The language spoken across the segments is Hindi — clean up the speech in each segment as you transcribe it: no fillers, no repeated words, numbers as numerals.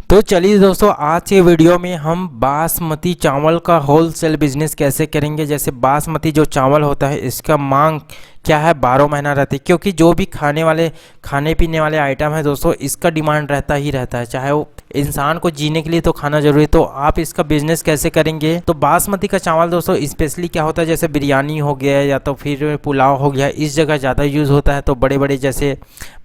तो चलिए दोस्तों, आज के वीडियो में हम बासमती चावल का होलसेल बिजनेस कैसे करेंगे। जैसे बासमती जो चावल होता है इसका मांग क्या है, 12 महीना रहती है, क्योंकि जो भी खाने पीने वाले आइटम है दोस्तों, इसका डिमांड रहता ही रहता है। चाहे वो इंसान को जीने के लिए तो खाना जरूरी है। तो आप इसका बिजनेस कैसे करेंगे। तो बासमती का चावल दोस्तों स्पेशली क्या होता है, जैसे बिरयानी हो गया या तो फिर पुलाव हो गया, इस जगह ज़्यादा यूज़ होता है। तो बड़े बड़े जैसे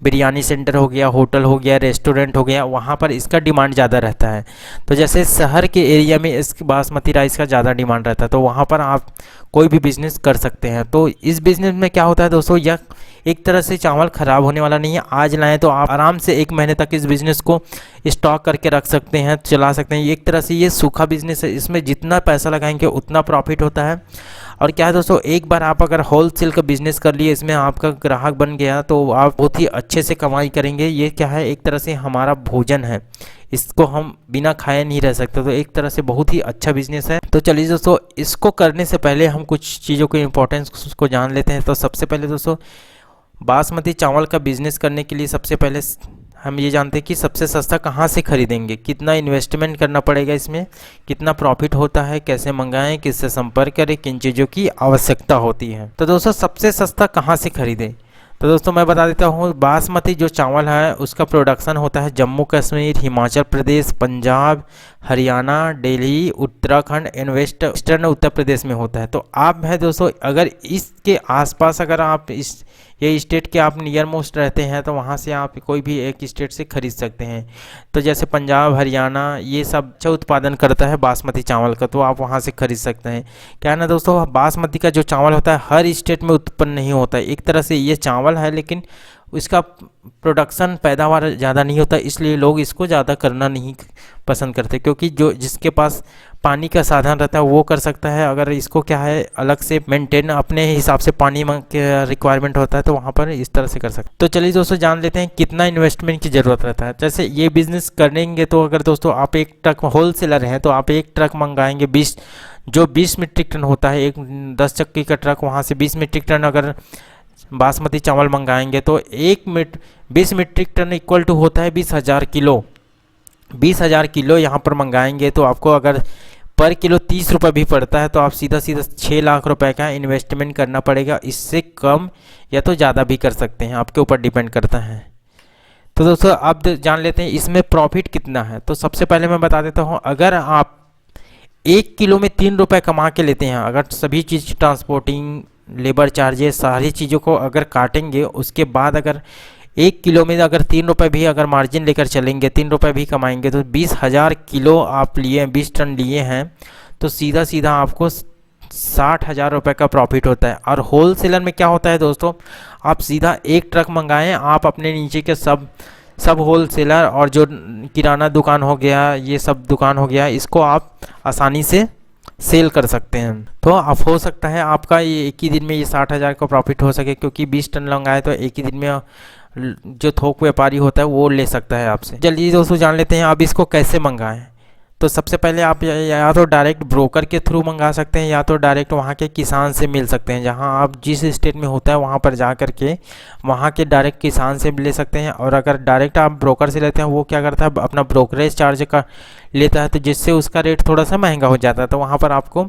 बिरयानी सेंटर हो गया, होटल हो गया, रेस्टोरेंट हो गया, वहाँ पर इसका डिमांड ज़्यादा रहता है। तो जैसे शहर के एरिया में इस बासमती राइस का ज़्यादा डिमांड रहता है, तो वहाँ पर आप कोई भी बिज़नेस कर सकते हैं। तो इस बिज़नेस में क्या होता है दोस्तों, यह एक तरह से चावल ख़राब होने वाला नहीं है। आज लाएँ तो आप आराम से 1 महीने तक इस बिज़नेस को स्टॉक करके रख सकते हैं, चला सकते हैं। एक तरह से ये सूखा बिज़नेस है, इसमें जितना पैसा लगाएंगे उतना प्रॉफिट होता है। और क्या है दोस्तों, एक बार आप अगर होलसेल का बिज़नेस कर लिए, इसमें आपका ग्राहक बन गया, तो आप बहुत ही अच्छे से कमाई करेंगे। ये क्या है, एक तरह से हमारा भोजन है, इसको हम बिना खाए नहीं रह सकते। तो एक तरह से बहुत ही अच्छा बिजनेस है। तो चलिए दोस्तों, इसको करने से पहले हम कुछ चीज़ों के इंपॉर्टेंस को जान लेते हैं। तो सबसे पहले दोस्तों, बासमती चावल का बिज़नेस करने के लिए सबसे पहले हम ये जानते हैं कि सबसे सस्ता कहाँ से खरीदेंगे, कितना इन्वेस्टमेंट करना पड़ेगा, इसमें कितना प्रॉफिट होता है, कैसे मंगाएं, किससे संपर्क करें, किन चीज़ों की आवश्यकता होती है। तो दोस्तों, सबसे सस्ता कहाँ से खरीदें। तो दोस्तों मैं बता देता हूँ, बासमती जो चावल है उसका प्रोडक्शन होता है जम्मू कश्मीर, हिमाचल प्रदेश, पंजाब, हरियाणा, दिल्ली, उत्तराखंड एंड वेस्टर्न उत्तर प्रदेश में होता है। तो आप है दोस्तों, अगर इसके आसपास अगर आप ये स्टेट के आप नियर मोस्ट रहते हैं, तो वहाँ से आप कोई भी एक स्टेट से खरीद सकते हैं। तो जैसे पंजाब, हरियाणा, ये सब अच्छा उत्पादन करता है बासमती चावल का, तो आप वहाँ से खरीद सकते हैं। क्या है ना दोस्तों, बासमती का जो चावल होता है हर स्टेट में उत्पन्न नहीं होता है। एक तरह से ये चावल है, लेकिन इसका प्रोडक्शन पैदावार ज़्यादा नहीं होता, इसलिए लोग इसको ज़्यादा करना नहीं पसंद करते। क्योंकि जो जिसके पास पानी का साधन रहता है वो कर सकता है। अगर इसको क्या है, अलग से मेंटेन अपने हिसाब से पानी के रिक्वायरमेंट होता है, तो वहाँ पर इस तरह से कर सकते हैं। तो चलिए दोस्तों, जान लेते हैं कितना इन्वेस्टमेंट की ज़रूरत रहता है। जैसे ये बिज़नेस करेंगे तो अगर दोस्तों आप एक ट्रक होलसेलर हैं, तो आप एक ट्रक मंगाएंगे 20 मीट्रिक टन होता है, एक 10 चक्की का ट्रक, वहाँ से 20 मीट्रिक टन अगर बासमती चावल मंगाएंगे तो 20 मीट्रिक टन इक्वल टू होता है 20,000 किलो। 20,000 किलो यहाँ पर मंगाएंगे तो आपको अगर पर किलो 30 रुपये भी पड़ता है, तो आप सीधा 6 लाख रुपए का इन्वेस्टमेंट करना पड़ेगा। इससे कम या तो ज़्यादा भी कर सकते हैं, आपके ऊपर डिपेंड करता है। तो दोस्तों आप जान लेते हैं इसमें प्रॉफिट कितना है। तो सबसे पहले मैं बता देता हूँ, अगर आप 1 किलो में 3 रुपये कमा के लेते हैं, अगर सभी चीज़ ट्रांसपोर्टिंग, लेबर चार्जेस, सारी चीज़ों को अगर काटेंगे, उसके बाद अगर 1 किलो में अगर 3 रुपये भी अगर मार्जिन लेकर चलेंगे, 3 रुपये भी कमाएंगे, तो 20,000 किलो आप लिए, 20 टन लिए हैं, तो सीधा सीधा आपको 60,000 रुपये का प्रॉफिट होता है। और होलसेलर में क्या होता है दोस्तों, आप सीधा एक ट्रक मंगाएं, आप अपने नीचे के सब होलसेलर और जो किराना दुकान हो गया, ये सब दुकान हो गया, इसको आप आसानी से सेल कर सकते हैं। तो अब हो सकता है आपका ये एक ही दिन में ये 60,000 का प्रॉफिट हो सके, क्योंकि 20 टन मंगाए तो एक ही दिन में जो थोक व्यापारी होता है वो ले सकता है आपसे। चलिए दोस्तों, जान लेते हैं अब इसको कैसे मंगाएं। तो सबसे पहले आप या तो डायरेक्ट ब्रोकर के थ्रू मंगा सकते हैं, या तो डायरेक्ट वहाँ के किसान से मिल सकते हैं। जहाँ आप जिस स्टेट में होता है वहाँ पर जा कर के वहाँ के डायरेक्ट किसान से ले सकते हैं। और अगर डायरेक्ट आप ब्रोकर से लेते हैं, वो क्या करता है, अपना ब्रोकरेज चार्ज का लेता है, तो जिससे उसका रेट थोड़ा सा महंगा हो जाता है। तो वहाँ पर आपको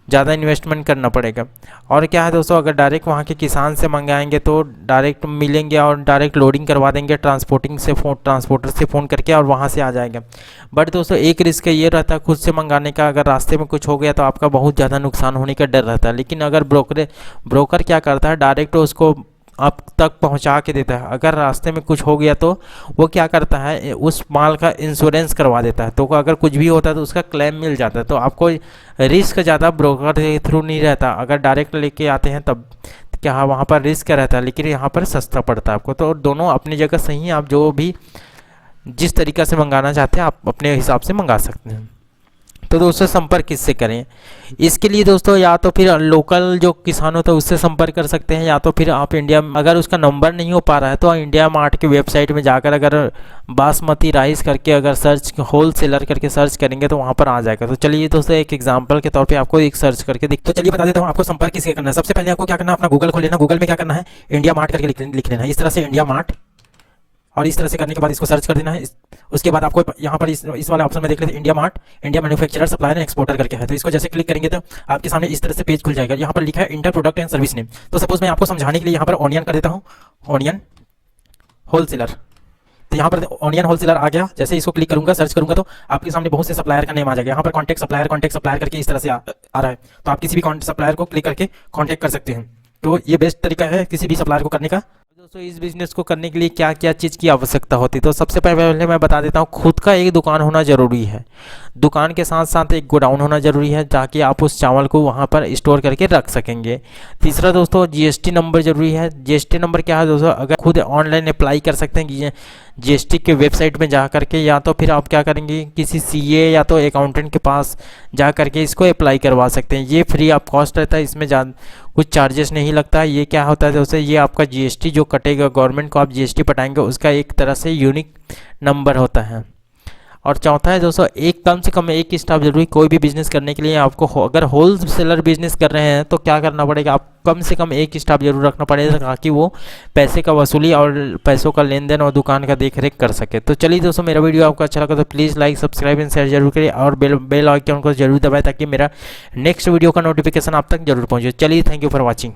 ज़्यादा इन्वेस्टमेंट करना पड़ेगा। और क्या है दोस्तों, अगर डायरेक्ट वहाँ के किसान से मंगाएंगे तो डायरेक्ट मिलेंगे और डायरेक्ट लोडिंग करवा देंगे ट्रांसपोर्टर से फ़ोन करके, और वहाँ से आ जाएगा। बट दोस्तों एक रिस्क ये रहता है खुद से मंगाने का, अगर रास्ते में कुछ हो गया तो आपका बहुत ज़्यादा नुकसान होने का डर रहता है। लेकिन अगर ब्रोकर क्या करता है, डायरेक्ट उसको आप तक पहुंचा के देता है। अगर रास्ते में कुछ हो गया तो वो क्या करता है, उस माल का इंश्योरेंस करवा देता है, तो अगर कुछ भी होता है तो उसका क्लेम मिल जाता है। तो आपको रिस्क ज़्यादा ब्रोकर के थ्रू नहीं रहता। अगर डायरेक्ट लेके आते हैं तब क्या वहाँ पर रिस्क रहता है, लेकिन यहाँ पर सस्ता पड़ता है आपको। तो दोनों अपनी जगह सही है, आप जो भी जिस तरीक़ा से मंगाना चाहते हैं आप अपने हिसाब से मंगा सकते हैं। तो दोस्तों संपर्क किससे करें, इसके लिए दोस्तों या तो फिर लोकल जो किसान होता है उससे संपर्क कर सकते हैं, या तो फिर आप इंडिया, अगर उसका नंबर नहीं हो पा रहा है तो इंडिया मार्ट की वेबसाइट में जाकर अगर बासमती राइस करके अगर सर्च होलसेलर करके सर्च करेंगे तो वहाँ पर आ जाएगा। तो चलिए दोस्तों, एक एग्जाम्पल के तौर पर आपको एक सर्च करके तो चलिए बता देता हूँ आपको संपर्क किससे करना है। सबसे पहले आपको क्या करना है, अपना गूगल खोल लेना, गूगल में क्या करना है, इंडिया मार्ट करके लिख लेना है। इस तरह से इंडिया मार्ट और इस तरह से करने के बाद इसको सर्च कर देना है। उसके बाद आपको यहाँ पर इस वाले ऑप्शन में देख लेते हैं, India mart, India manufacturer supplier and exporter करके है। तो इसको जैसे क्लिक करेंगे तो आपके सामने इस तरह से पेज खुल जाएगा। यहाँ पर लिखा है inter product and service name. तो सपोज मैं आपको समझाने के लिए यहाँ पर ऑनियन कर देता हूँ, ऑनियन होलसेलर। तो यहाँ पर ऑनियन होलसेलर आ गया। जैसे इसको क्लिक करूंगा, सर्च करूंगा तो आपके सामने बहुत से सप्लायर का नेम आ जाएगा। यहाँ पर कॉन्टैक्ट सप्लायर करके इस तरह से आ रहा है। तो आप किसी भी सप्लायर को क्लिक करके कॉन्टैक्ट कर सकते हैं। तो ये बेस्ट तरीका है किसी भी सप्लायर को करने का। दोस्तों इस बिजनेस को करने के लिए क्या क्या चीज़ की आवश्यकता होती है, तो सबसे पहले मैं बता देता हूँ, खुद का एक दुकान होना ज़रूरी है। दुकान के साथ साथ एक गोडाउन होना ज़रूरी है ताकि आप उस चावल को वहाँ पर स्टोर करके रख सकेंगे। तीसरा दोस्तों जीएसटी नंबर ज़रूरी है। जीएसटी नंबर क्या है दोस्तों, अगर खुद ऑनलाइन अप्लाई कर सकते हैं जीएसटी के वेबसाइट में जा करके, या तो फिर आप क्या करेंगे किसी सीए या तो अकाउंटेंट के पास जा करके इसको अप्लाई करवा सकते हैं। ये फ्री ऑफ कॉस्ट रहता है, इसमें कुछ चार्जेस नहीं लगता। ये क्या होता है दोस्तों, ये आपका जीएसटी जो कटेगा गवर्नमेंट को आप जीएसटी पटाएंगे उसका एक तरह से यूनिक नंबर होता है। और चौथा है दोस्तों, एक कम से कम एक स्टाफ जरूरी कोई भी बिजनेस करने के लिए। आपको अगर होल सेलर बिजनेस कर रहे हैं तो क्या करना पड़ेगा, आप कम से कम एक स्टाफ जरूर रखना पड़ेगा ताकि वो पैसे का वसूली और पैसों का लेन देन और दुकान का देख रेख कर सके। तो चलिए दोस्तों, मेरा वीडियो आपको अच्छा लगा तो please like subscribe and share जरूर करिए और बेल आइकन को जरूर दबाएं ताकि मेरा नेक्स्ट वीडियो का नोटिफिकेशन आप तक जरूर पहुँचे। चलिए, थैंक यू फॉर वॉचिंग।